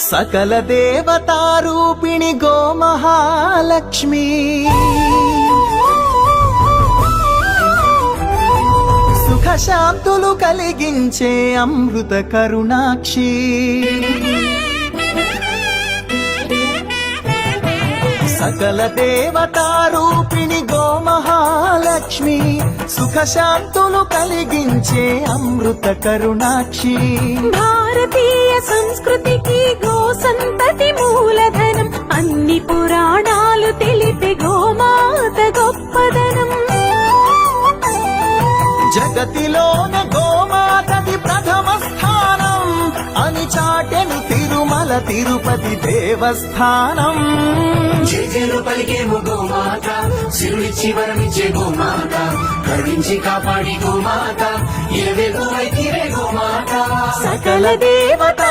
సకల దేవతారూపిణి గోమహాలక్ష్మి సుఖశాంతులు కలిగించే అమృత కరుణాక్షి సకల దేవతారూపిణి గోమహాలక్ష్మి సుఖశాంతులు కలిగించే అమృత కరుణాక్షి భారతీయ సంస్కృతికి గో సంతతి మూలధనం అన్ని పురాణాలు తెలిపే గోమాత గొప్పదనం జగతిలోన గోమాతది ప్రథమ స్థానం అని చాటెను తిరుమల తిరుపతి దేవస్థానం జేజేలు పలికేము గోమాత సిరుడిచ్చి వరమిచ్చే గోమాత కరుణించి కాపాడి గోమాత ఇలవే గోమాత సకల దేవత